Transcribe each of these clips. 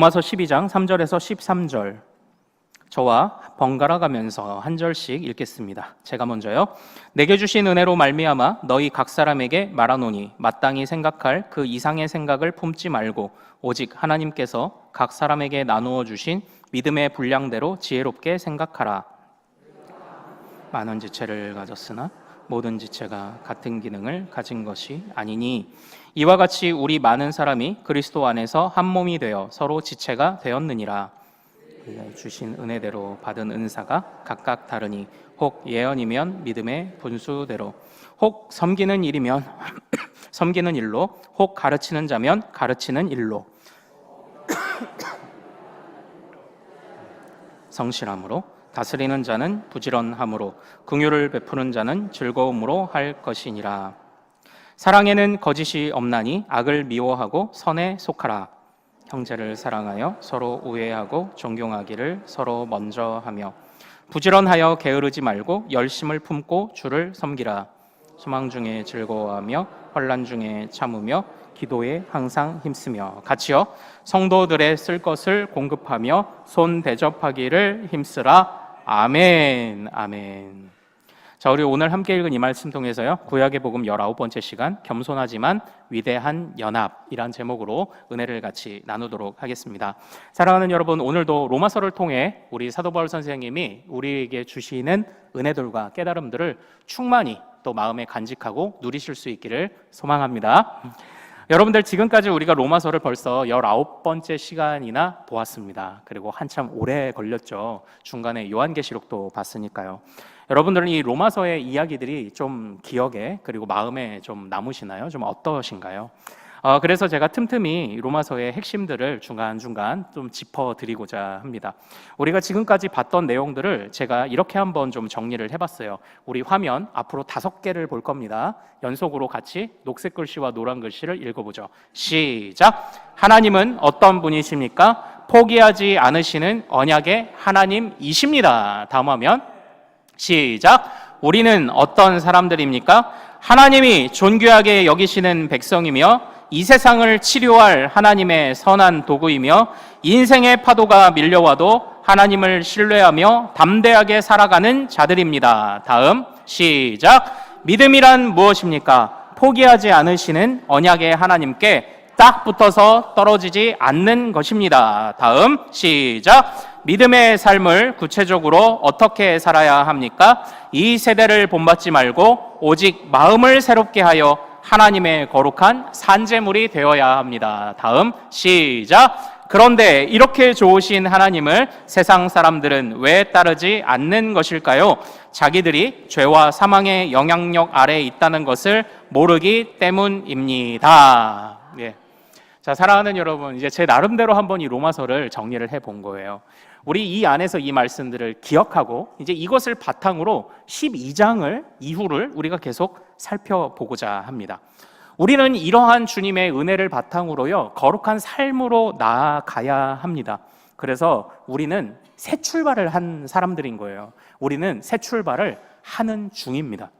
로마서 12장 3절에서 13절 저와 번갈아 가면서 한 절씩 읽겠습니다. 제가 먼저요. 내게 주신 은혜로 말미암아 너희 각 사람에게 말하노니 마땅히 생각할 그 이상의 생각을 품지 말고 오직 하나님께서 각 사람에게 나누어 주신 믿음의 분량대로 지혜롭게 생각하라. 많은 지체를 가졌으나 모든 지체가 같은 기능을 가진 것이 아니니 이와 같이 우리 많은 사람이 그리스도 안에서 한 몸이 되어 서로 지체가 되었느니라. 주신 은혜대로 받은 은사가 각각 다르니 혹 예언이면 믿음의 분수대로, 혹 섬기는 일이면 섬기는 일로, 혹 가르치는 자면 가르치는 일로, 성실함으로, 다스리는 자는 부지런함으로, 긍휼을 베푸는 자는 즐거움으로 할 것이니라. 사랑에는 거짓이 없나니 악을 미워하고 선에 속하라. 형제를 사랑하여 서로 우애하고 존경하기를 서로 먼저 하며 부지런하여 게으르지 말고 열심을 품고 주를 섬기라. 소망 중에 즐거워하며 환난 중에 참으며 기도에 항상 힘쓰며 같이요. 성도들의 쓸 것을 공급하며 손 대접하기를 힘쓰라. 아멘. 아멘. 자, 우리 오늘 함께 읽은 이 말씀 통해서요, 구약의 복음 19번째 시간 겸손하지만 위대한 연합이란 제목으로 은혜를 같이 나누도록 하겠습니다. 사랑하는 여러분, 오늘도 로마서를 통해 우리 사도 바울 선생님이 우리에게 주시는 은혜들과 깨달음들을 충만히 또 마음에 간직하고 누리실 수 있기를 소망합니다. 여러분들, 지금까지 우리가 로마서를 벌써 19번째 시간이나 보았습니다. 그리고 한참 오래 걸렸죠. 중간에 요한계시록도 봤으니까요. 여러분들은 이 로마서의 이야기들이 좀 기억에 그리고 마음에 좀 남으시나요? 좀 어떠신가요? 그래서 제가 틈틈이 로마서의 핵심들을 중간중간 좀 짚어드리고자 합니다. 우리가 지금까지 봤던 내용들을 제가 이렇게 한번 좀 정리를 해봤어요. 우리 화면 앞으로 5개를 볼 겁니다. 연속으로 같이 녹색 글씨와 노란 글씨를 읽어보죠. 시작! 하나님은 어떤 분이십니까? 포기하지 않으시는 언약의 하나님이십니다. 다음 화면 시작! 우리는 어떤 사람들입니까? 하나님이 존귀하게 여기시는 백성이며 이 세상을 치료할 하나님의 선한 도구이며 인생의 파도가 밀려와도 하나님을 신뢰하며 담대하게 살아가는 자들입니다. 다음 시작! 믿음이란 무엇입니까? 포기하지 않으시는 언약의 하나님께 딱 붙어서 떨어지지 않는 것입니다. 다음 시작! 믿음의 삶을 구체적으로 어떻게 살아야 합니까? 이 세대를 본받지 말고 오직 마음을 새롭게 하여 하나님의 거룩한 산재물이 되어야 합니다. 다음 시작! 그런데 이렇게 좋으신 하나님을 세상 사람들은 왜 따르지 않는 것일까요? 자기들이 죄와 사망의 영향력 아래에 있다는 것을 모르기 때문입니다. 예. 자, 사랑하는 여러분, 이제 제 나름대로 한번 이 로마서를 정리를 해본 거예요. 우리 이 안에서 이 말씀들을 기억하고 이제 이것을 바탕으로 12장을 이후를 우리가 계속 살펴보고자 합니다. 우리는 이러한 주님의 은혜를 바탕으로요, 거룩한 삶으로 나아가야 합니다. 그래서 우리는 새 출발을 한 사람들인 거예요. 우리는 새 출발을 하는 중입니다.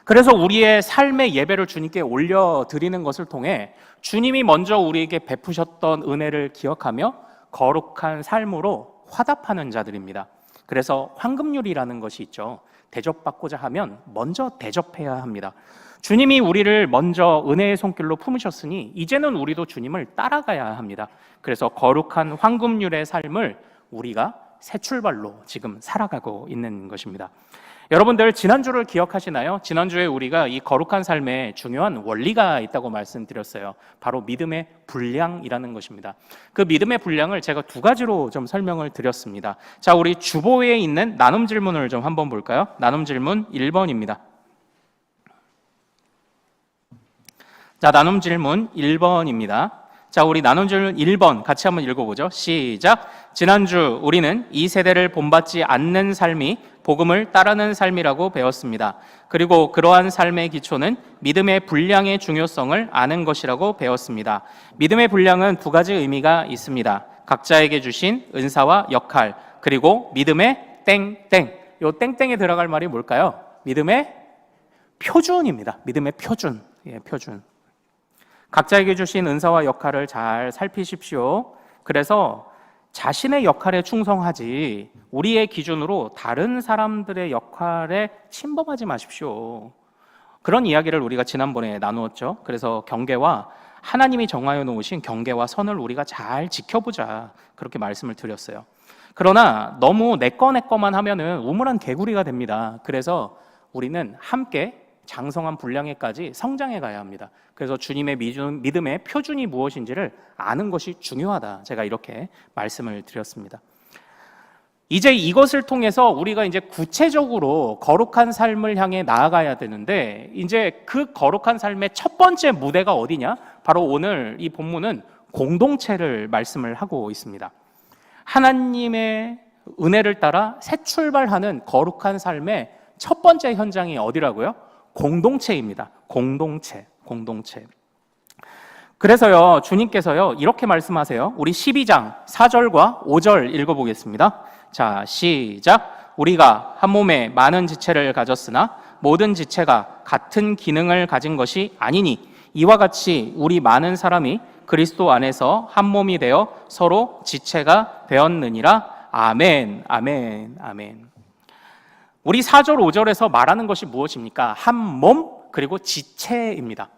그래서 우리의 삶의 예배를 주님께 올려드리는 것을 통해 주님이 먼저 우리에게 베푸셨던 은혜를 기억하며 거룩한 삶으로 화답하는 자들입니다. 그래서 황금률이라는 것이 있죠. 대접받고자 하면 먼저 대접해야 합니다. 주님이 우리를 먼저 은혜의 손길로 품으셨으니 이제는 우리도 주님을 따라가야 합니다. 그래서 거룩한 황금률의 삶을 우리가 새 출발로 지금 살아가고 있는 것입니다. 여러분들, 지난주를 기억하시나요? 지난주에 우리가 이 거룩한 삶에 중요한 원리가 있다고 말씀드렸어요. 바로 믿음의 분량이라는 것입니다. 그 믿음의 분량을 제가 2가지로 좀 설명을 드렸습니다. 자, 우리 주보에 있는 나눔 질문을 좀 한번 볼까요? 나눔 질문 1번입니다. 자, 나눔 질문 1번입니다. 자, 우리 나눔 질문 1번 같이 한번 읽어보죠. 시작! 지난주 우리는 이 세대를 본받지 않는 삶이 복음을 따르는 삶이라고 배웠습니다. 그리고 그러한 삶의 기초는 믿음의 분량의 중요성을 아는 것이라고 배웠습니다. 믿음의 분량은 2가지 의미가 있습니다. 각자에게 주신 은사와 역할, 그리고 믿음의 땡땡. 요 땡땡에 들어갈 말이 뭘까요? 믿음의 표준입니다. 믿음의 표준. 예, 표준. 각자에게 주신 은사와 역할을 잘 살피십시오. 그래서 자신의 역할에 충성하지 우리의 기준으로 다른 사람들의 역할에 침범하지 마십시오. 그런 이야기를 우리가 지난번에 나누었죠. 그래서 경계와 하나님이 정하여 놓으신 경계와 선을 우리가 잘 지켜보자, 그렇게 말씀을 드렸어요. 그러나 너무 내 거만 하면은 우물한 개구리가 됩니다. 그래서 우리는 함께 장성한 분량에까지 성장해 가야 합니다. 그래서 주님의 믿음의 표준이 무엇인지를 아는 것이 중요하다, 제가 이렇게 말씀을 드렸습니다. 이제 이것을 통해서 우리가 이제 구체적으로 거룩한 삶을 향해 나아가야 되는데, 이제 그 거룩한 삶의 첫 번째 무대가 어디냐? 바로 오늘 이 본문은 공동체를 말씀을 하고 있습니다. 하나님의 은혜를 따라 새 출발하는 거룩한 삶의 첫 번째 현장이 어디라고요? 공동체입니다. 공동체. 그래서요, 주님께서요, 이렇게 말씀하세요. 우리 12장 4절과 5절 읽어보겠습니다. 자, 시작. 우리가 한 몸에 많은 지체를 가졌으나 모든 지체가 같은 기능을 가진 것이 아니니 이와 같이 우리 많은 사람이 그리스도 안에서 한 몸이 되어 서로 지체가 되었느니라. 아멘, 아멘, 아멘. 우리 4절, 5절에서 말하는 것이 무엇입니까? 한 몸, 그리고 지체입니다.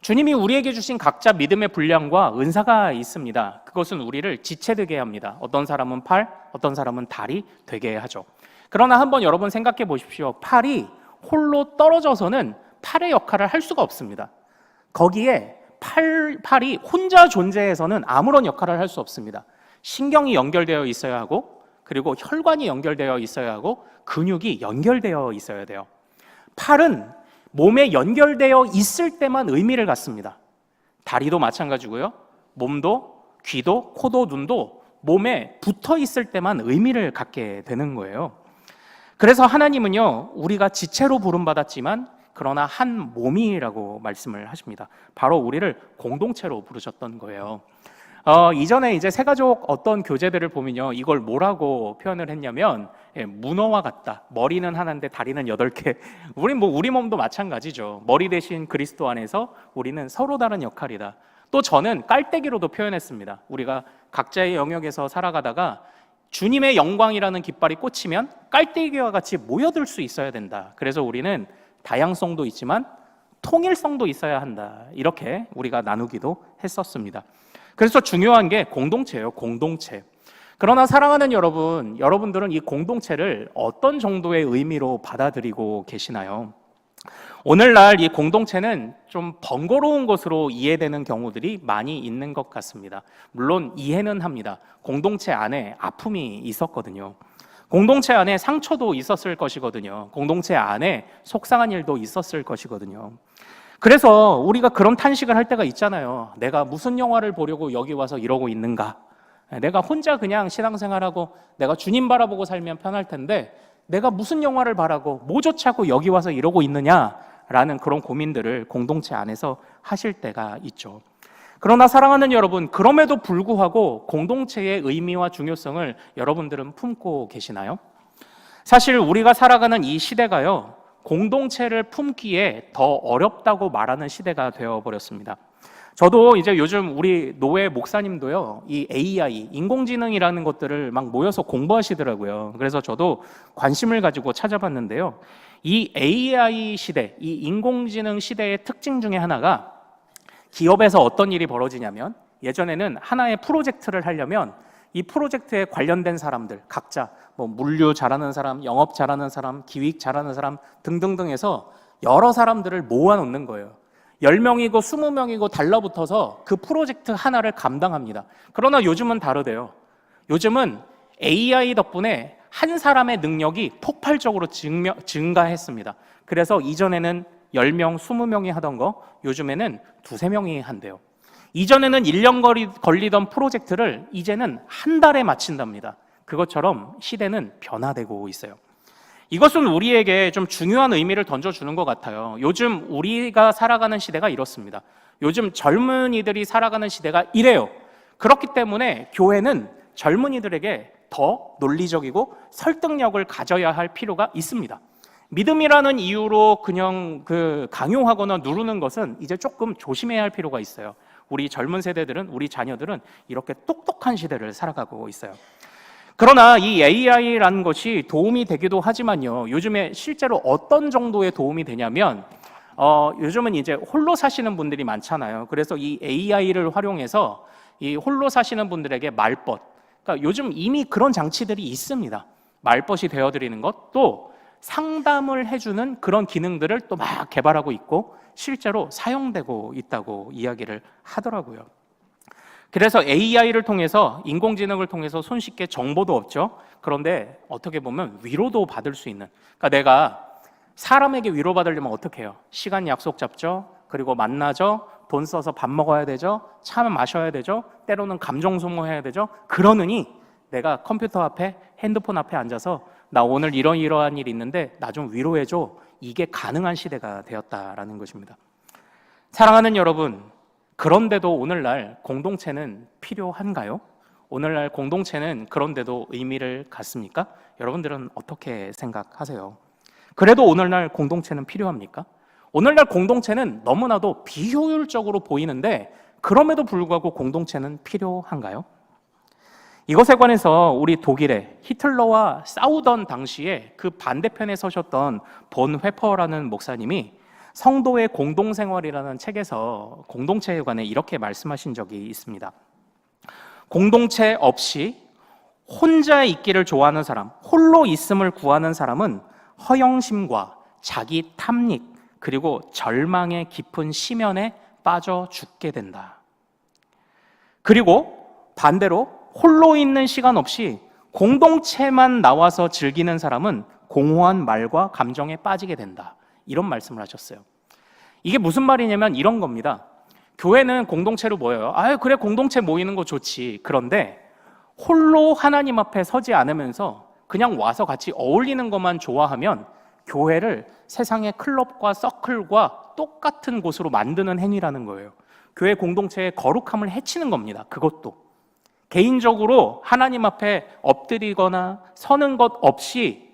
주님이 우리에게 주신 각자 믿음의 분량과 은사가 있습니다. 그것은 우리를 지체되게 합니다. 어떤 사람은 팔, 어떤 사람은 다리 되게 하죠. 그러나 한번 여러분 생각해 보십시오. 팔이 홀로 떨어져서는 팔의 역할을 할 수가 없습니다. 거기에 팔이 혼자 존재해서는 아무런 역할을 할 수 없습니다. 신경이 연결되어 있어야 하고, 그리고 혈관이 연결되어 있어야 하고, 근육이 연결되어 있어야 돼요. 팔은 몸에 연결되어 있을 때만 의미를 갖습니다. 다리도 마찬가지고요. 몸도, 귀도, 코도, 눈도 몸에 붙어 있을 때만 의미를 갖게 되는 거예요. 그래서 하나님은요, 우리가 지체로 부름받았지만 그러나 한 몸이라고 말씀을 하십니다. 바로 우리를 공동체로 부르셨던 거예요. 이전에 이제 세가족 어떤 교재들을 보면요, 이걸 뭐라고 표현을 했냐면, 문어와 같다. 머리는 하나인데 다리는 8개. 우리 몸도 마찬가지죠. 머리 대신 그리스도 안에서 우리는 서로 다른 역할이다. 또 저는 깔때기로도 표현했습니다. 우리가 각자의 영역에서 살아가다가 주님의 영광이라는 깃발이 꽂히면 깔때기와 같이 모여들 수 있어야 된다. 그래서 우리는 다양성도 있지만 통일성도 있어야 한다. 이렇게 우리가 나누기도 했었습니다. 그래서 중요한 게 공동체예요. 공동체. 그러나 사랑하는 여러분들은 이 공동체를 어떤 정도의 의미로 받아들이고 계시나요? 오늘날 이 공동체는 좀 번거로운 것으로 이해되는 경우들이 많이 있는 것 같습니다. 물론 이해는 합니다. 공동체 안에 아픔이 있었거든요. 공동체 안에 상처도 있었을 것이거든요. 공동체 안에 속상한 일도 있었을 것이거든요. 그래서 우리가 그런 탄식을 할 때가 있잖아요. 내가 무슨 영화를 보려고 여기 와서 이러고 있는가? 내가 혼자 그냥 신앙생활하고 내가 주님 바라보고 살면 편할 텐데 내가 무슨 영화를 바라고 뭐 좋자고 여기 와서 이러고 있느냐라는 그런 고민들을 공동체 안에서 하실 때가 있죠. 그러나 사랑하는 여러분, 그럼에도 불구하고 공동체의 의미와 중요성을 여러분들은 품고 계시나요? 사실 우리가 살아가는 이 시대가요, 공동체를 품기에 더 어렵다고 말하는 시대가 되어버렸습니다. 저도 이제 요즘 우리 노회 목사님도요, 이 AI, 인공지능이라는 것들을 막 모여서 공부하시더라고요. 그래서 저도 관심을 가지고 찾아봤는데요. 이 AI 시대, 이 인공지능 시대의 특징 중에 하나가 기업에서 어떤 일이 벌어지냐면, 예전에는 하나의 프로젝트를 하려면 이 프로젝트에 관련된 사람들 각자 뭐 물류 잘하는 사람, 영업 잘하는 사람, 기획 잘하는 사람 등등등 해서 여러 사람들을 모아놓는 거예요. 10명이고 20명이고 달라붙어서 그 프로젝트 하나를 감당합니다. 그러나 요즘은 다르대요. 요즘은 AI 덕분에 한 사람의 능력이 폭발적으로 증가했습니다. 그래서 이전에는 10명, 20명이 하던 거 요즘에는 2-3명이 한대요. 이전에는 1년 걸리던 프로젝트를 이제는 한 달에 마친답니다. 그것처럼 시대는 변화되고 있어요. 이것은 우리에게 좀 중요한 의미를 던져주는 것 같아요. 요즘 우리가 살아가는 시대가 이렇습니다. 요즘 젊은이들이 살아가는 시대가 이래요. 그렇기 때문에 교회는 젊은이들에게 더 논리적이고 설득력을 가져야 할 필요가 있습니다. 믿음이라는 이유로 그냥 강요하거나 누르는 것은 이제 조금 조심해야 할 필요가 있어요. 우리 젊은 세대들은, 우리 자녀들은 이렇게 똑똑한 시대를 살아가고 있어요. 그러나 이 AI라는 것이 도움이 되기도 하지만요, 요즘에 실제로 어떤 정도의 도움이 되냐면 요즘은 이제 홀로 사시는 분들이 많잖아요. 그래서 이 AI를 활용해서 이 홀로 사시는 분들에게 말벗, 그러니까 요즘 이미 그런 장치들이 있습니다. 말벗이 되어드리는 것, 또 상담을 해주는 그런 기능들을 또 막 개발하고 있고 실제로 사용되고 있다고 이야기를 하더라고요. 그래서 AI를 통해서, 인공지능을 통해서 손쉽게 정보도 얻죠. 그런데 어떻게 보면 위로도 받을 수 있는, 그러니까 내가 사람에게 위로받으려면 어떻게 해요? 시간 약속 잡죠. 그리고 만나죠. 돈 써서 밥 먹어야 되죠. 차 마셔야 되죠. 때로는 감정 소모해야 되죠. 그러느니 내가 컴퓨터 앞에, 핸드폰 앞에 앉아서 나 오늘 이러한 일이 있는데 나 좀 위로해줘. 이게 가능한 시대가 되었다라는 것입니다. 사랑하는 여러분, 그런데도 오늘날 공동체는 필요한가요? 오늘날 공동체는 그런데도 의미를 갖습니까? 여러분들은 어떻게 생각하세요? 그래도 오늘날 공동체는 필요합니까? 오늘날 공동체는 너무나도 비효율적으로 보이는데 그럼에도 불구하고 공동체는 필요한가요? 이것에 관해서 우리 독일의 히틀러와 싸우던 당시에 그 반대편에 서셨던 본 회퍼라는 목사님이 성도의 공동생활이라는 책에서 공동체에 관해 이렇게 말씀하신 적이 있습니다. 공동체 없이 혼자 있기를 좋아하는 사람, 홀로 있음을 구하는 사람은 허영심과 자기 탐닉, 그리고 절망의 깊은 심연에 빠져 죽게 된다. 그리고 반대로 홀로 있는 시간 없이 공동체만 나와서 즐기는 사람은 공허한 말과 감정에 빠지게 된다. 이런 말씀을 하셨어요. 이게 무슨 말이냐면 이런 겁니다. 교회는 공동체로 모여요. 그래, 공동체 모이는 거 좋지. 그런데 홀로 하나님 앞에 서지 않으면서 그냥 와서 같이 어울리는 것만 좋아하면 교회를 세상의 클럽과 서클과 똑같은 곳으로 만드는 행위라는 거예요. 교회 공동체의 거룩함을 해치는 겁니다. 그것도 개인적으로 하나님 앞에 엎드리거나 서는 것 없이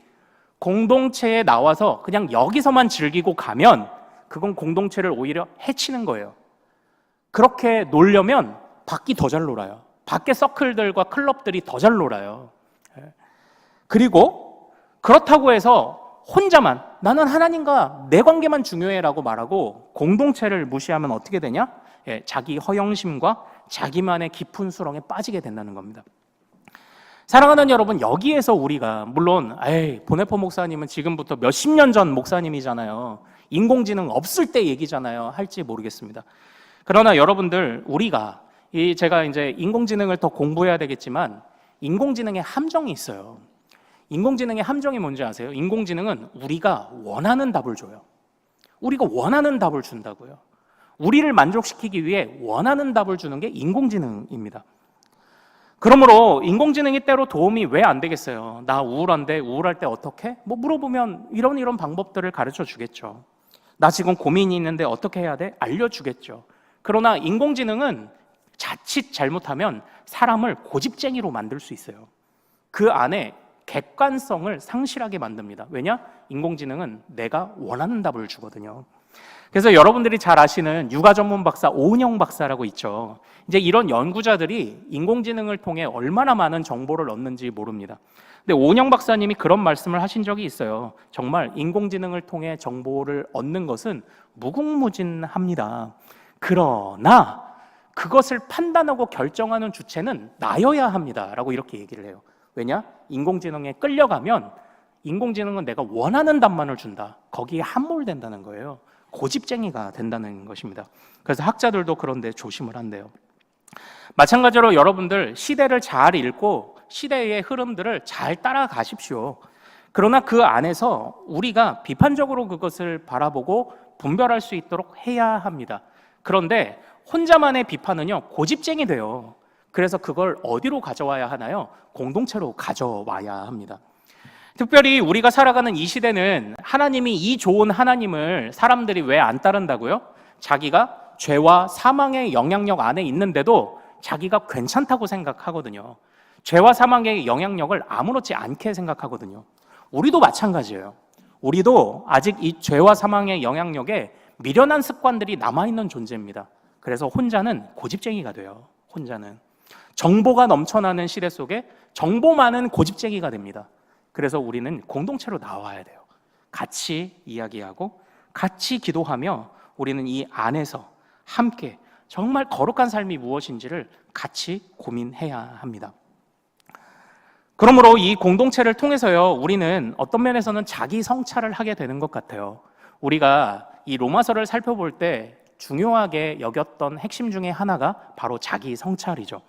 공동체에 나와서 그냥 여기서만 즐기고 가면 그건 공동체를 오히려 해치는 거예요. 그렇게 놀려면 밖이 더 잘 놀아요. 밖에 서클들과 클럽들이 더 잘 놀아요. 그리고 그렇다고 해서 혼자만 나는 하나님과 내 관계만 중요해라고 말하고 공동체를 무시하면 어떻게 되냐? 자기 허영심과 자기만의 깊은 수렁에 빠지게 된다는 겁니다. 사랑하는 여러분, 여기에서 우리가 물론 보네포 목사님은 지금부터 몇십 년 전 목사님이잖아요. 인공지능 없을 때 얘기잖아요. 할지 모르겠습니다. 그러나 여러분들, 우리가 제가 이제 인공지능을 더 공부해야 되겠지만 인공지능의 함정이 있어요. 인공지능의 함정이 뭔지 아세요? 인공지능은 우리가 원하는 답을 줘요. 우리가 원하는 답을 준다고요. 우리를 만족시키기 위해 원하는 답을 주는 게 인공지능입니다. 그러므로 인공지능이 때로 도움이 왜 안 되겠어요? 나 우울한데 우울할 때 어떻게? 물어보면 이런 방법들을 가르쳐 주겠죠. 나 지금 고민이 있는데 어떻게 해야 돼? 알려주겠죠. 그러나 인공지능은 자칫 잘못하면 사람을 고집쟁이로 만들 수 있어요. 그 안에 객관성을 상실하게 만듭니다. 왜냐? 인공지능은 내가 원하는 답을 주거든요. 그래서 여러분들이 잘 아시는 육아 전문 박사 오은영 박사라고 있죠. 이제 이런 연구자들이 인공지능을 통해 얼마나 많은 정보를 얻는지 모릅니다. 근데 오은영 박사님이 그런 말씀을 하신 적이 있어요. 정말 인공지능을 통해 정보를 얻는 것은 무궁무진합니다. 그러나 그것을 판단하고 결정하는 주체는 나여야 합니다. 라고 이렇게 얘기를 해요. 왜냐? 인공지능에 끌려가면 인공지능은 내가 원하는 답만을 준다. 거기에 함몰된다는 거예요. 고집쟁이가 된다는 것입니다. 그래서 학자들도 그런데 조심을 한대요. 마찬가지로 여러분들, 시대를 잘 읽고 시대의 흐름들을 잘 따라가십시오. 그러나 그 안에서 우리가 비판적으로 그것을 바라보고 분별할 수 있도록 해야 합니다. 그런데 혼자만의 비판은요, 고집쟁이 돼요. 그래서 그걸 어디로 가져와야 하나요? 공동체로 가져와야 합니다. 특별히 우리가 살아가는 이 시대는 하나님이, 이 좋은 하나님을 사람들이 왜 안 따른다고요? 자기가 죄와 사망의 영향력 안에 있는데도 자기가 괜찮다고 생각하거든요. 죄와 사망의 영향력을 아무렇지 않게 생각하거든요. 우리도 마찬가지예요. 우리도 아직 이 죄와 사망의 영향력에 미련한 습관들이 남아있는 존재입니다. 그래서 혼자는 고집쟁이가 돼요. 혼자는 정보가 넘쳐나는 시대 속에 정보 많은 고집쟁이가 됩니다. 그래서 우리는 공동체로 나와야 돼요. 같이 이야기하고 같이 기도하며 우리는 이 안에서 함께 정말 거룩한 삶이 무엇인지를 같이 고민해야 합니다. 그러므로 이 공동체를 통해서요, 우리는 어떤 면에서는 자기 성찰을 하게 되는 것 같아요. 우리가 이 로마서를 살펴볼 때 중요하게 여겼던 핵심 중에 하나가 바로 자기 성찰이죠.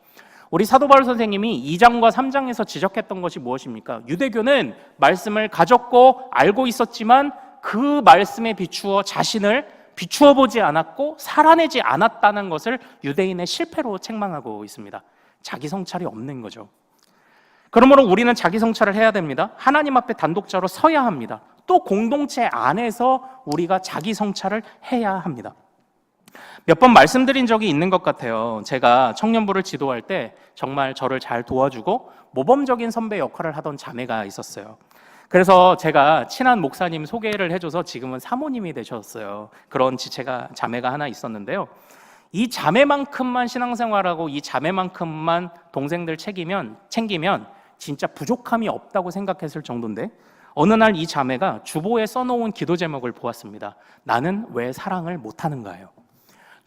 우리 사도 바울 선생님이 2장과 3장에서 지적했던 것이 무엇입니까? 유대교는 말씀을 가졌고 알고 있었지만 그 말씀에 비추어 자신을 비추어 보지 않았고 살아내지 않았다는 것을 유대인의 실패로 책망하고 있습니다. 자기 성찰이 없는 거죠. 그러므로 우리는 자기 성찰을 해야 됩니다. 하나님 앞에 단독자로 서야 합니다. 또 공동체 안에서 우리가 자기 성찰을 해야 합니다. 몇 번 말씀드린 적이 있는 것 같아요. 제가 청년부를 지도할 때 정말 저를 잘 도와주고 모범적인 선배 역할을 하던 자매가 있었어요. 그래서 제가 친한 목사님 소개를 해줘서 지금은 사모님이 되셨어요. 그런 자매가 하나 있었는데요. 이 자매만큼만 신앙생활하고 이 자매만큼만 동생들 챙기면 진짜 부족함이 없다고 생각했을 정도인데, 어느 날 이 자매가 주보에 써놓은 기도 제목을 보았습니다. 나는 왜 사랑을 못하는가요?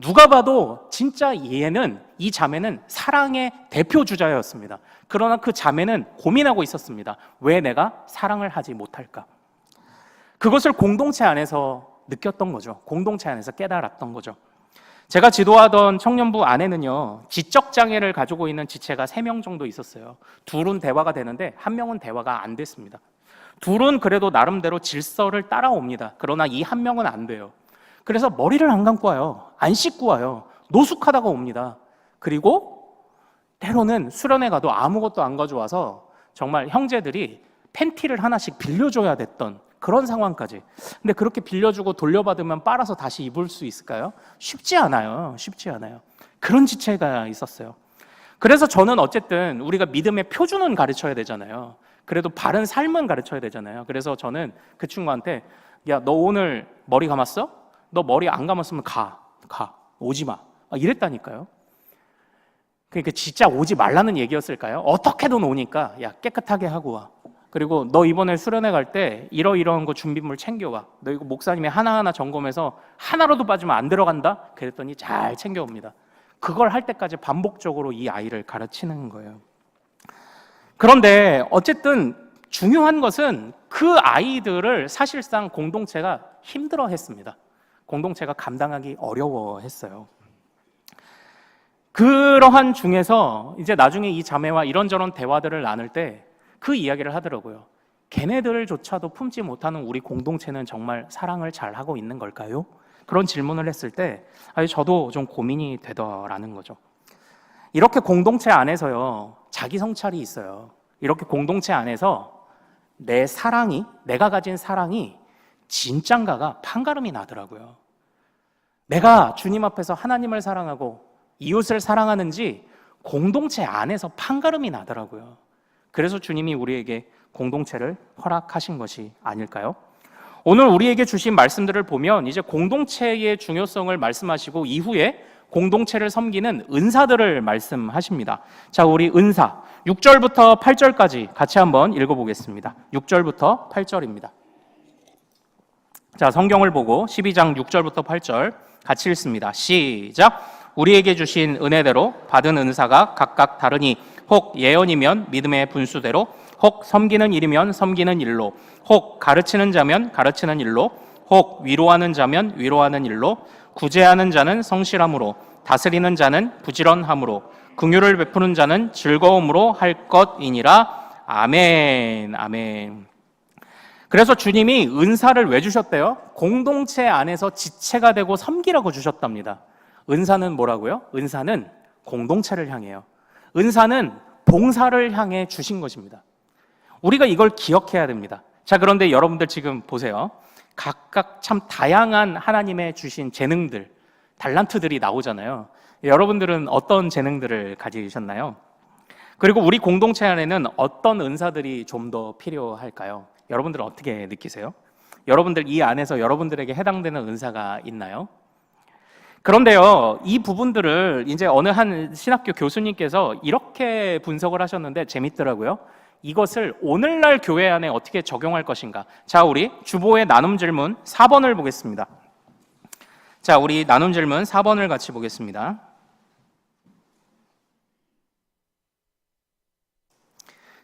누가 봐도 진짜 이 자매는 사랑의 대표 주자였습니다. 그러나 그 자매는 고민하고 있었습니다. 왜 내가 사랑을 하지 못할까? 그것을 공동체 안에서 느꼈던 거죠. 공동체 안에서 깨달았던 거죠. 제가 지도하던 청년부 안에는요, 지적 장애를 가지고 있는 지체가 3명 정도 있었어요. 둘은 대화가 되는데 한 명은 대화가 안 됐습니다. 둘은 그래도 나름대로 질서를 따라옵니다. 그러나 이 한 명은 안 돼요. 그래서 머리를 안 감고 와요. 안 씻고 와요. 노숙하다가 옵니다. 그리고 때로는 수련회 가도 아무것도 안 가져와서 정말 형제들이 팬티를 하나씩 빌려줘야 됐던 그런 상황까지. 근데 그렇게 빌려주고 돌려받으면 빨아서 다시 입을 수 있을까요? 쉽지 않아요. 쉽지 않아요. 그런 지체가 있었어요. 그래서 저는 어쨌든 우리가 믿음의 표준은 가르쳐야 되잖아요. 그래도 바른 삶은 가르쳐야 되잖아요. 그래서 저는 그 친구한테, 야, 너 오늘 머리 감았어? 너 머리 안 감았으면 가. 오지 마. 이랬다니까요. 그러니까 진짜 오지 말라는 얘기였을까요? 어떻게든 오니까, 야, 깨끗하게 하고 와. 그리고 너 이번에 수련회 갈 때 이러이러한 거 준비물 챙겨와. 너 이거 목사님이 하나하나 점검해서 하나라도 빠지면 안 들어간다? 그랬더니 잘 챙겨옵니다. 그걸 할 때까지 반복적으로 이 아이를 가르치는 거예요. 그런데 어쨌든 중요한 것은 그 아이들을 사실상 공동체가 힘들어했습니다. 공동체가 감당하기 어려워했어요. 그러한 중에서 이제 나중에 이 자매와 이런저런 대화들을 나눌 때 그 이야기를 하더라고요. 걔네들조차도 품지 못하는 우리 공동체는 정말 사랑을 잘 하고 있는 걸까요? 그런 질문을 했을 때 저도 좀 고민이 되더라는 거죠. 이렇게 공동체 안에서요, 자기 성찰이 있어요. 이렇게 공동체 안에서 내가 가진 사랑이 진짠가가 판가름이 나더라고요. 내가 주님 앞에서 하나님을 사랑하고 이웃을 사랑하는지 공동체 안에서 판가름이 나더라고요. 그래서 주님이 우리에게 공동체를 허락하신 것이 아닐까요? 오늘 우리에게 주신 말씀들을 보면 이제 공동체의 중요성을 말씀하시고 이후에 공동체를 섬기는 은사들을 말씀하십니다. 자, 우리 은사 6절부터 8절까지 같이 한번 읽어보겠습니다. 6절부터 8절입니다. 자, 성경을 보고 12장 6절부터 8절 같이 읽습니다. 시작! 우리에게 주신 은혜대로 받은 은사가 각각 다르니 혹 예언이면 믿음의 분수대로, 혹 섬기는 일이면 섬기는 일로, 혹 가르치는 자면 가르치는 일로, 혹 위로하는 자면 위로하는 일로, 구제하는 자는 성실함으로, 다스리는 자는 부지런함으로, 긍휼을 베푸는 자는 즐거움으로 할 것이니라. 아멘. 아멘. 그래서 주님이 은사를 왜 주셨대요? 공동체 안에서 지체가 되고 섬기라고 주셨답니다. 은사는 뭐라고요? 은사는 공동체를 향해요. 은사는 봉사를 향해 주신 것입니다. 우리가 이걸 기억해야 됩니다. 자, 그런데 여러분들 지금 보세요. 각각 참 다양한 하나님의 주신 재능들, 달란트들이 나오잖아요. 여러분들은 어떤 재능들을 가지셨나요? 그리고 우리 공동체 안에는 어떤 은사들이 좀 더 필요할까요? 여러분들은 어떻게 느끼세요? 여러분들 이 안에서 여러분들에게 해당되는 은사가 있나요? 그런데요, 이 부분들을 이제 어느 한 신학교 교수님께서 이렇게 분석을 하셨는데 재밌더라고요. 이것을 오늘날 교회 안에 어떻게 적용할 것인가. 자, 우리 주보의 나눔 질문 4번을 보겠습니다. 자, 우리 나눔 질문 4번을 같이 보겠습니다.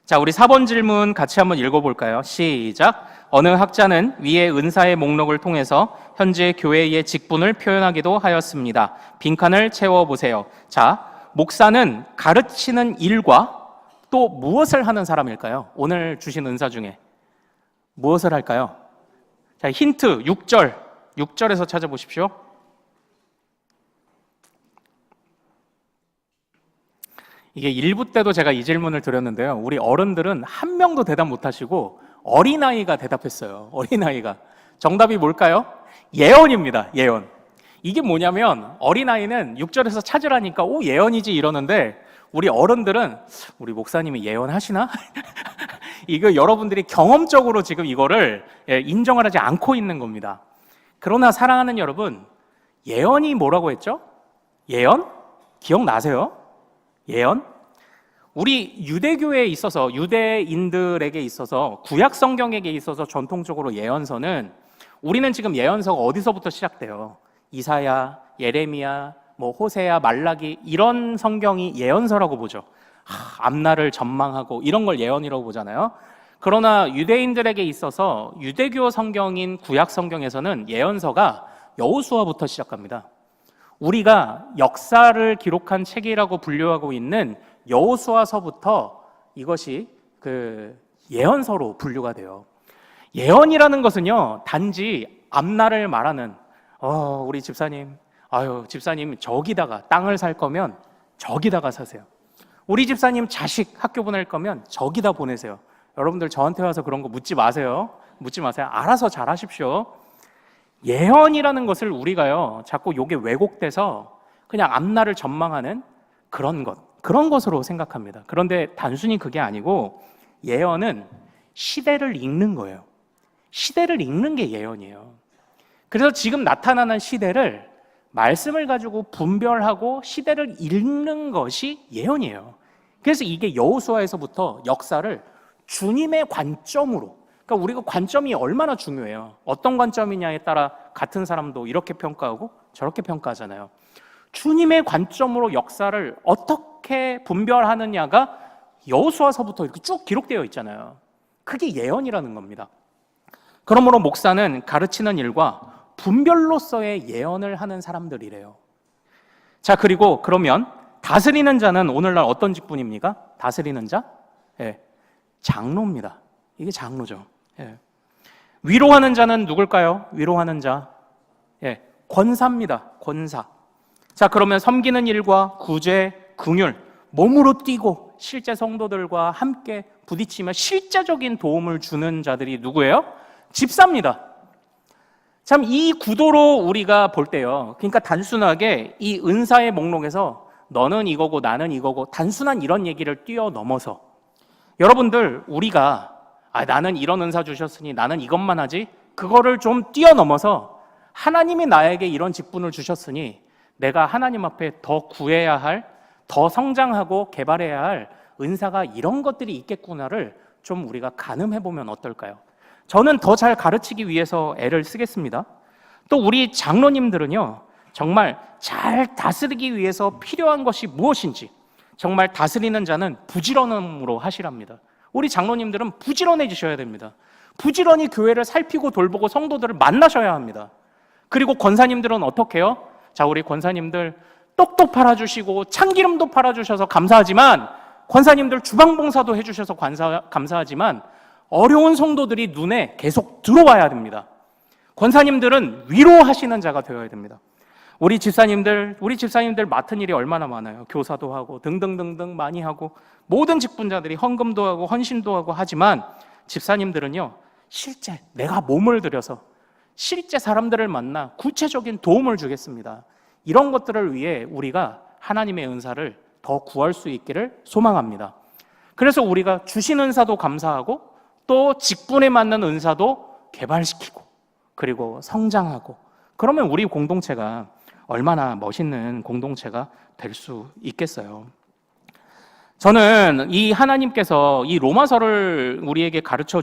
자, 우리 4번 질문 같이 한번 읽어볼까요? 시작. 어느 학자는 위의 은사의 목록을 통해서 현재 교회의 직분을 표현하기도 하였습니다. 빈칸을 채워보세요. 자, 목사는 가르치는 일과 또 무엇을 하는 사람일까요? 오늘 주신 은사 중에 무엇을 할까요? 자, 힌트 6절에서 찾아보십시오. 이게 1부 때도 제가 이 질문을 드렸는데요. 우리 어른들은 한 명도 대답 못하시고 어린아이가 대답했어요. 어린아이가. 정답이 뭘까요? 예언입니다. 예언. 이게 뭐냐면 어린아이는 6절에서 찾으라니까 오 예언이지 이러는데 우리 어른들은 우리 목사님이 예언하시나? 이거 여러분들이 경험적으로 지금 이거를 인정을 하지 않고 있는 겁니다. 그러나 사랑하는 여러분, 예언이 뭐라고 했죠? 예언? 기억나세요? 예언? 우리 유대교에 있어서 유대인들에게 있어서 구약 성경에게 있어서 전통적으로 예언서는 우리는 지금 예언서가 어디서부터 시작돼요? 이사야, 예레미야, 뭐 호세야, 말라기 이런 성경이 예언서라고 보죠. 앞날을 전망하고 이런 걸 예언이라고 보잖아요. 그러나 유대인들에게 있어서 유대교 성경인 구약 성경에서는 예언서가 여호수아부터 시작합니다. 우리가 역사를 기록한 책이라고 분류하고 있는 여호수아서부터 이것이 그 예언서로 분류가 돼요. 예언이라는 것은요, 단지 앞날을 말하는 우리 집사님, 집사님 저기다가 땅을 살 거면 저기다가 사세요. 우리 집사님 자식 학교 보낼 거면 저기다 보내세요. 여러분들 저한테 와서 그런 거 묻지 마세요. 묻지 마세요. 알아서 잘 하십시오. 예언이라는 것을 우리가요, 자꾸 요게 왜곡돼서 그냥 앞날을 전망하는 그런 것으로 생각합니다. 그런데 단순히 그게 아니고 예언은 시대를 읽는 거예요. 시대를 읽는 게 예언이에요. 그래서 지금 나타나는 시대를 말씀을 가지고 분별하고 시대를 읽는 것이 예언이에요. 그래서 이게 여호수아에서부터 역사를 주님의 관점으로, 그러니까 우리가 관점이 얼마나 중요해요. 어떤 관점이냐에 따라 같은 사람도 이렇게 평가하고 저렇게 평가하잖아요. 주님의 관점으로 역사를 어떻게 분별하느냐가 여호수아서부터 이렇게 쭉 기록되어 있잖아요. 그게 예언이라는 겁니다. 그러므로 목사는 가르치는 일과 분별로서의 예언을 하는 사람들이래요. 자, 그리고 그러면 다스리는 자는 오늘날 어떤 직분입니까? 다스리는 자? 장로입니다. 이게 장로죠. 위로하는 자는 누굴까요? 위로하는 자. 권사입니다. 권사. 자, 그러면 섬기는 일과 구제, 긍휼, 몸으로 뛰고 실제 성도들과 함께 부딪히며 실제적인 도움을 주는 자들이 누구예요? 집사입니다. 참 이 구도로 우리가 볼 때요, 그러니까 단순하게 이 은사의 목록에서 너는 이거고 나는 이거고 단순한 이런 얘기를 뛰어넘어서 여러분들 우리가 나는 이런 은사 주셨으니 나는 이것만 하지, 그거를 좀 뛰어넘어서 하나님이 나에게 이런 직분을 주셨으니 내가 하나님 앞에 더 구해야 할, 더 성장하고 개발해야 할 은사가 이런 것들이 있겠구나를 좀 우리가 가늠해보면 어떨까요? 저는 더 잘 가르치기 위해서 애를 쓰겠습니다. 또 우리 장로님들은요, 정말 잘 다스리기 위해서 필요한 것이 무엇인지, 정말 다스리는 자는 부지런함으로 하시랍니다. 우리 장로님들은 부지런해지셔야 됩니다. 부지런히 교회를 살피고 돌보고 성도들을 만나셔야 합니다. 그리고 권사님들은 어떻게 해요? 자, 우리 권사님들 떡도 팔아주시고 참기름도 팔아주셔서 감사하지만, 권사님들 주방봉사도 해주셔서 감사하지만 어려운 성도들이 눈에 계속 들어와야 됩니다. 권사님들은 위로하시는 자가 되어야 됩니다. 우리 집사님들 맡은 일이 얼마나 많아요. 교사도 하고 등등등등 많이 하고 모든 직분자들이 헌금도 하고 헌신도 하고 하지만 집사님들은요, 실제 내가 몸을 들여서 실제 사람들을 만나 구체적인 도움을 주겠습니다. 이런 것들을 위해 우리가 하나님의 은사를 더 구할 수 있기를 소망합니다. 그래서 우리가 주신 은사도 감사하고 또 직분에 맞는 은사도 개발시키고 그리고 성장하고, 그러면 우리 공동체가 얼마나 멋있는 공동체가 될 수 있겠어요. 저는 이 하나님께서 이 로마서를 우리에게 가르쳐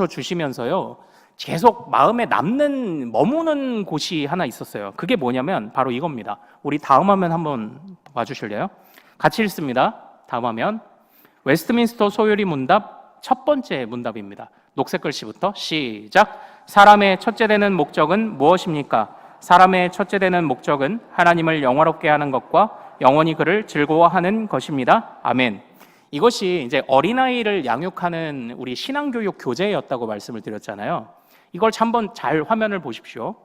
주시면서요, 계속 마음에 머무는 곳이 하나 있었어요. 그게 뭐냐면 바로 이겁니다. 우리 다음 화면 한번 봐주실래요? 같이 읽습니다. 다음 화면. 웨스트민스터 소요리 문답 첫 번째 문답입니다. 녹색 글씨부터 시작. 사람의 첫째 되는 목적은 무엇입니까? 사람의 첫째 되는 목적은 하나님을 영화롭게 하는 것과 영원히 그를 즐거워하는 것입니다. 아멘. 이것이 이제 어린아이를 양육하는 우리 신앙교육 교재였다고 말씀을 드렸잖아요. 이걸 한번 잘 화면을 보십시오.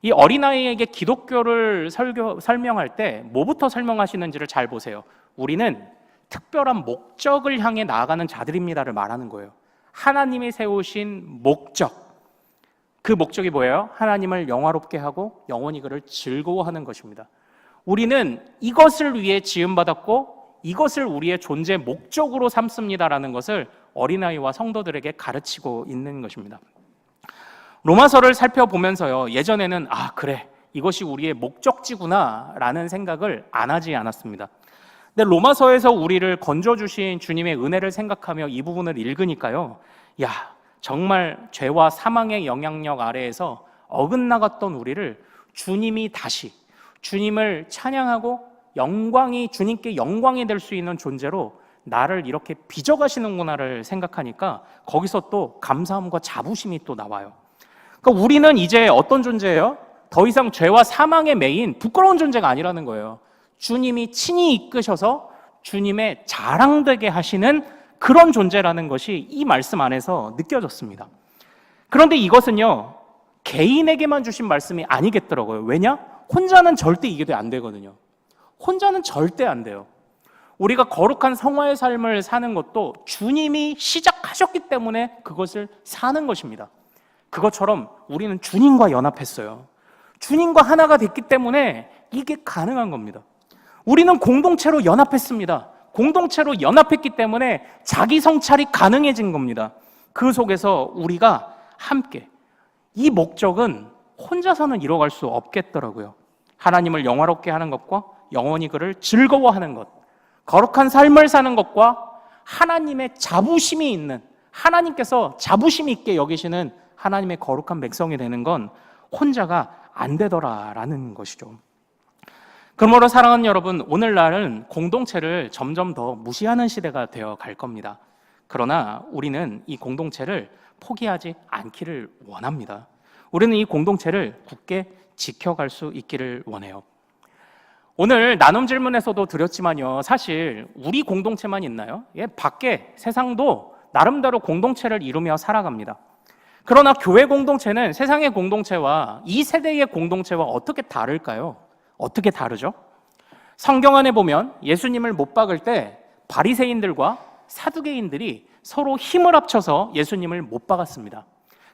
이 어린아이에게 기독교를 설명할 때 뭐부터 설명하시는지를 잘 보세요. 우리는 특별한 목적을 향해 나아가는 자들입니다를 말하는 거예요. 하나님이 세우신 목적. 그 목적이 뭐예요? 하나님을 영화롭게 하고 영원히 그를 즐거워하는 것입니다. 우리는 이것을 위해 지음받았고 이것을 우리의 존재 목적으로 삼습니다라는 것을 어린아이와 성도들에게 가르치고 있는 것입니다. 로마서를 살펴보면서요, 예전에는 그래, 이것이 우리의 목적지구나 라는 생각을 안 하지 않았습니다. 근데 로마서에서 우리를 건져주신 주님의 은혜를 생각하며 이 부분을 읽으니까요, 정말 죄와 사망의 영향력 아래에서 어긋나갔던 우리를 주님이 다시 주님을 찬양하고 주님께 영광이 될 수 있는 존재로 나를 이렇게 빚어가시는구나를 생각하니까 거기서 또 감사함과 자부심이 또 나와요. 그러니까 우리는 이제 어떤 존재예요? 더 이상 죄와 사망의 매인, 부끄러운 존재가 아니라는 거예요. 주님이 친히 이끄셔서 주님의 자랑되게 하시는 그런 존재라는 것이 이 말씀 안에서 느껴졌습니다. 그런데 이것은요, 개인에게만 주신 말씀이 아니겠더라고요. 왜냐? 혼자는 절대 이게 안 되거든요. 혼자는 절대 안 돼요. 우리가 거룩한 성화의 삶을 사는 것도 주님이 시작하셨기 때문에 그것을 사는 것입니다. 그것처럼 우리는 주님과 연합했어요. 주님과 하나가 됐기 때문에 이게 가능한 겁니다. 우리는 공동체로 연합했습니다. 공동체로 연합했기 때문에 자기 성찰이 가능해진 겁니다. 그 속에서 우리가 함께, 이 목적은 혼자서는 이뤄갈 수 없겠더라고요. 하나님을 영화롭게 하는 것과 영원히 그를 즐거워하는 것, 거룩한 삶을 사는 것과 하나님의 자부심이 있는, 하나님께서 자부심 있게 여기시는 하나님의 거룩한 백성이 되는 건 혼자가 안 되더라라는 것이죠. 그러므로 사랑하는 여러분, 오늘날은 공동체를 점점 더 무시하는 시대가 되어 갈 겁니다. 그러나 우리는 이 공동체를 포기하지 않기를 원합니다. 우리는 이 공동체를 굳게 지켜갈 수 있기를 원해요. 오늘 나눔 질문에서도 드렸지만요, 사실 우리 공동체만 있나요? 밖에 세상도 나름대로 공동체를 이루며 살아갑니다. 그러나 교회 공동체는 세상의 공동체와 이 세대의 공동체와 어떻게 다를까요? 어떻게 다르죠? 성경 안에 보면 예수님을 못 박을 때 바리새인들과 사두개인들이 서로 힘을 합쳐서 예수님을 못 박았습니다.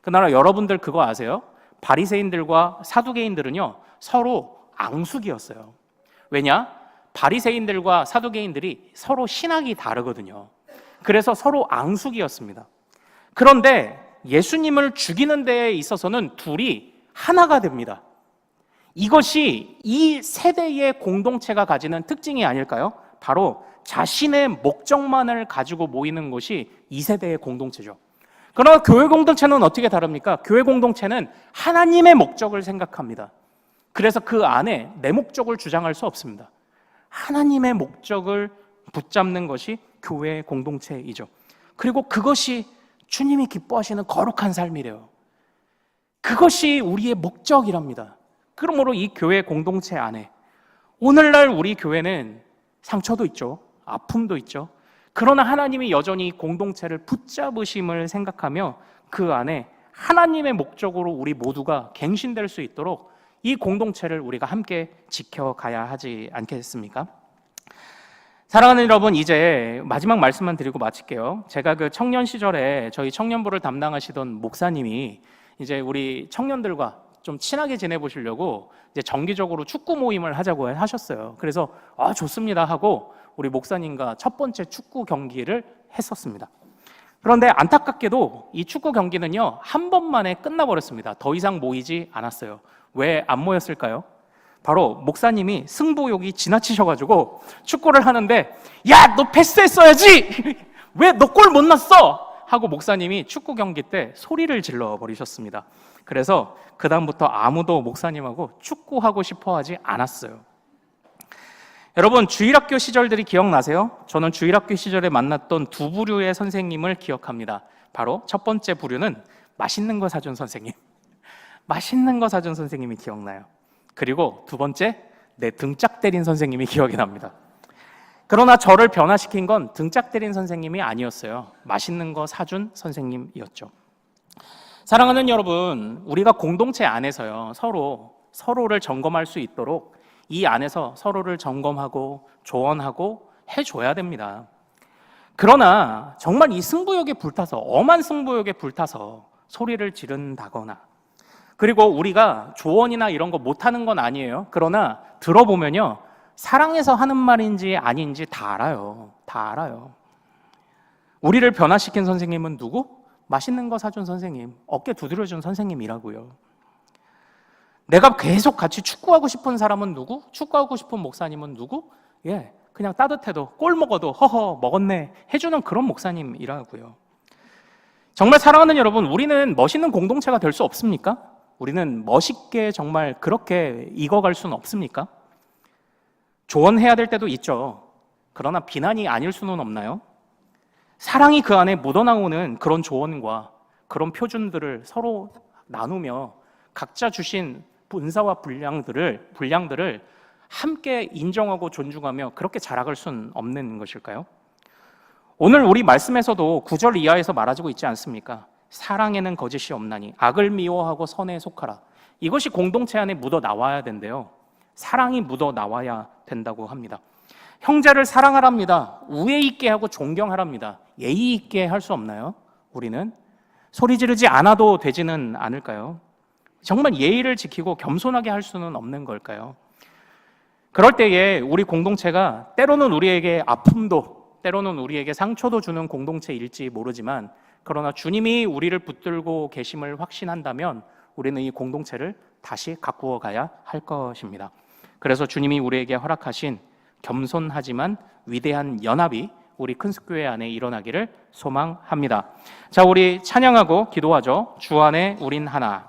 그러나 여러분들 그거 아세요? 바리새인들과 사두개인들은요, 서로 앙숙이었어요. 왜냐? 바리새인들과 사두개인들이 서로 신학이 다르거든요. 그래서 서로 앙숙이었습니다. 그런데 예수님을 죽이는 데에 있어서는 둘이 하나가 됩니다. 이것이 이 세대의 공동체가 가지는 특징이 아닐까요? 바로 자신의 목적만을 가지고 모이는 것이 이 세대의 공동체죠. 그러나 교회 공동체는 어떻게 다릅니까? 교회 공동체는 하나님의 목적을 생각합니다. 그래서 그 안에 내 목적을 주장할 수 없습니다. 하나님의 목적을 붙잡는 것이 교회 공동체이죠. 그리고 그것이 주님이 기뻐하시는 거룩한 삶이래요. 그것이 우리의 목적이랍니다. 그러므로 이 교회 공동체 안에 오늘날 우리 교회는 상처도 있죠. 아픔도 있죠. 그러나 하나님이 여전히 공동체를 붙잡으심을 생각하며 그 안에 하나님의 목적으로 우리 모두가 갱신될 수 있도록 이 공동체를 우리가 함께 지켜가야 하지 않겠습니까? 사랑하는 여러분, 이제 마지막 말씀만 드리고 마칠게요. 제가 그 청년 시절에 저희 청년부를 담당하시던 목사님이 이제 우리 청년들과 좀 친하게 지내보시려고 이제 정기적으로 축구 모임을 하자고 하셨어요. 그래서 좋습니다 하고 우리 목사님과 첫 번째 축구 경기를 했었습니다. 그런데 안타깝게도 이 축구 경기는요, 한 번만에 끝나버렸습니다. 더 이상 모이지 않았어요. 왜 안 모였을까요? 바로 목사님이 승부욕이 지나치셔가지고 축구를 하는데 야, 너 패스했어야지! 왜 너 골 못 넣었어? 하고 목사님이 축구 경기 때 소리를 질러 버리셨습니다. 그래서 그 다음부터 아무도 목사님하고 축구하고 싶어 하지 않았어요. 여러분, 주일학교 시절들이 기억나세요? 저는 주일학교 시절에 만났던 두 부류의 선생님을 기억합니다. 바로 첫 번째 부류는 맛있는 거 사준 선생님. 맛있는 거 사준 선생님이 기억나요. 그리고 두 번째, 내 등짝 때린 선생님이 기억이 납니다. 그러나 저를 변화시킨 건 등짝 때린 선생님이 아니었어요. 맛있는 거 사준 선생님이었죠. 사랑하는 여러분, 우리가 공동체 안에서요, 서로를 점검할 수 있도록 이 안에서 서로를 점검하고 조언하고 해줘야 됩니다. 그러나 정말 이 승부욕에 불타서, 엄한 승부욕에 불타서 소리를 지른다거나, 그리고 우리가 조언이나 이런 거 못하는 건 아니에요. 그러나 들어보면요, 사랑해서 하는 말인지 아닌지 다 알아요. 다 알아요. 우리를 변화시킨 선생님은 누구? 맛있는 거 사준 선생님, 어깨 두드려준 선생님이라고요. 내가 계속 같이 축구하고 싶은 사람은 누구? 축구하고 싶은 목사님은 누구? 그냥 따뜻해도 골 먹어도 허허 먹었네 해주는 그런 목사님이라고요. 정말 사랑하는 여러분, 우리는 멋있는 공동체가 될 수 없습니까? 우리는 멋있게 정말 그렇게 익어갈 수는 없습니까? 조언해야 될 때도 있죠. 그러나 비난이 아닐 수는 없나요? 사랑이 그 안에 묻어나오는 그런 조언과 그런 표준들을 서로 나누며 각자 주신 은사와 분량들을 함께 인정하고 존중하며 그렇게 자라갈 수는 없는 것일까요? 오늘 우리 말씀에서도 9절 이하에서 말하고 있지 않습니까? 사랑에는 거짓이 없나니 악을 미워하고 선에 속하라. 이것이 공동체 안에 묻어 나와야 된대요. 사랑이 묻어 나와야 된다고 합니다. 형제를 사랑하랍니다. 우애 있게 하고 존경하랍니다. 예의 있게 할 수 없나요? 우리는 소리 지르지 않아도 되지는 않을까요? 정말 예의를 지키고 겸손하게 할 수는 없는 걸까요? 그럴 때에 우리 공동체가 때로는 우리에게 아픔도, 때로는 우리에게 상처도 주는 공동체일지 모르지만, 그러나 주님이 우리를 붙들고 계심을 확신한다면 우리는 이 공동체를 다시 가꾸어 가야 할 것입니다. 그래서 주님이 우리에게 허락하신 겸손하지만 위대한 연합이 우리 큰스교회 안에 일어나기를 소망합니다. 자, 우리 찬양하고 기도하죠. 주 안에 우린 하나.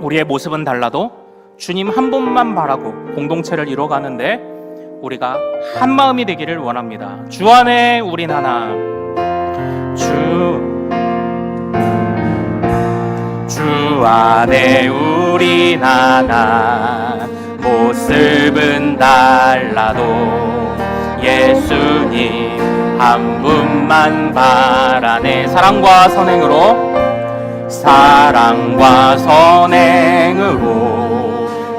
우리의 모습은 달라도 주님 한 분만 바라고 공동체를 이뤄가는데 우리가 한 마음이 되기를 원합니다. 주 안에 우린 하나. 주 안에 우린 하나. 모습은 달라도 예수님 한 분만 바라네. 사랑과 선행으로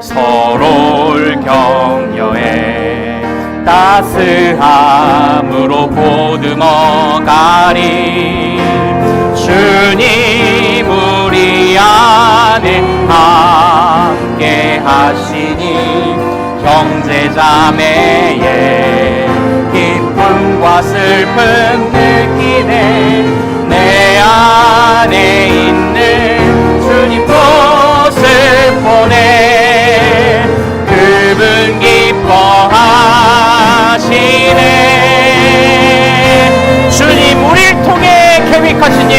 서로를 격려해 따스함으로 보듬어 가리. 주님 우리 안에 함께 하시니 형제자매의 기쁨과 슬픔 느끼네. 내 안에 있는 주님 꽃을 보내 그분 기뻐하시네. 주님 우리를 통해 계획하신 일,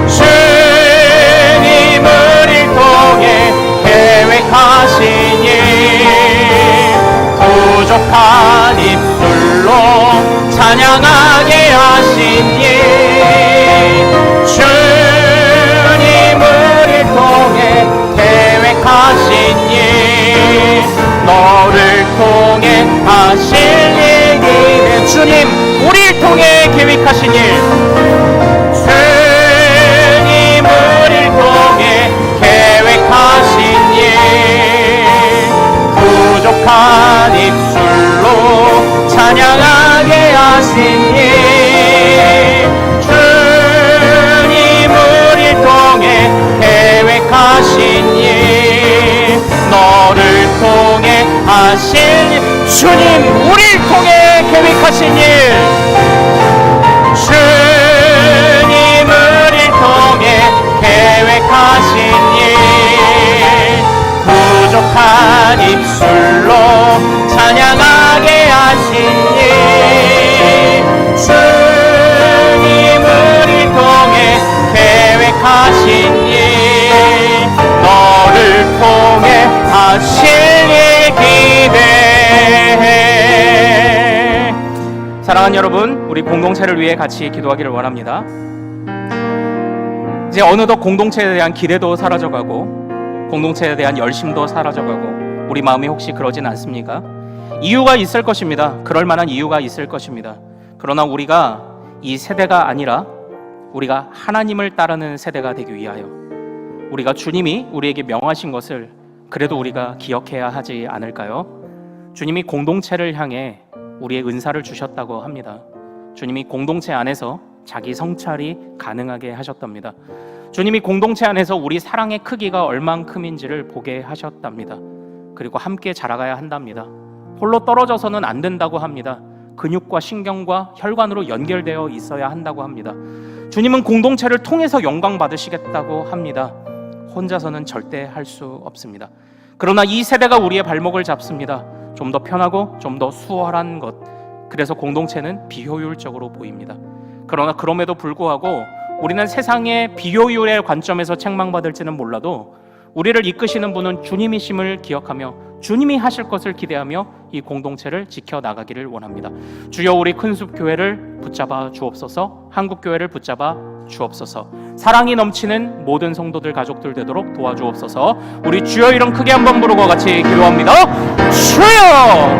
주님 우리를 통해 계획하신 일, 부족한 입술로 찬양하게 하신 일, 주님 우리를 통해 계획하신 일, 너를 통해 하실 일이네. 주님 우리를 통해 계획하신 일, 주님 우리를 통해 계획하신 일, 부족한 입술로 찬양하게 하신 일, 주님 우리를 통해 계획하신 일, 너를 통해 하신 일, 주님 우리를 통해 계획하신 일, 주님 우리를 통해 공동체를 위해 같이 기도하기를 원합니다. 이제 어느덧 공동체에 대한 기대도 사라져가고 공동체에 대한 열심도 사라져가고 우리 마음이 혹시 그러진 않습니까? 이유가 있을 것입니다. 그럴 만한 이유가 있을 것입니다. 그러나 우리가 이 세대가 아니라 우리가 하나님을 따르는 세대가 되기 위하여 우리가 주님이 우리에게 명하신 것을 그래도 우리가 기억해야 하지 않을까요? 주님이 공동체를 향해 우리의 은사를 주셨다고 합니다. 주님이 공동체 안에서 자기 성찰이 가능하게 하셨답니다. 주님이 공동체 안에서 우리 사랑의 크기가 얼만큼인지를 보게 하셨답니다. 그리고 함께 자라가야 한답니다. 홀로 떨어져서는 안 된다고 합니다. 근육과 신경과 혈관으로 연결되어 있어야 한다고 합니다. 주님은 공동체를 통해서 영광 받으시겠다고 합니다. 혼자서는 절대 할 수 없습니다. 그러나 이 세대가 우리의 발목을 잡습니다. 좀 더 편하고 좀 더 수월한 것, 그래서 공동체는 비효율적으로 보입니다. 그러나 그럼에도 불구하고 우리는 세상의 비효율의 관점에서 책망받을지는 몰라도 우리를 이끄시는 분은 주님이심을 기억하며 주님이 하실 것을 기대하며 이 공동체를 지켜나가기를 원합니다. 주여, 우리 큰숲교회를 붙잡아 주옵소서. 한국교회를 붙잡아 주옵소서. 사랑이 넘치는 모든 성도들 가족들 되도록 도와주옵소서. 우리 주여 이름 크게 한번 부르고 같이 기도합니다. 주여!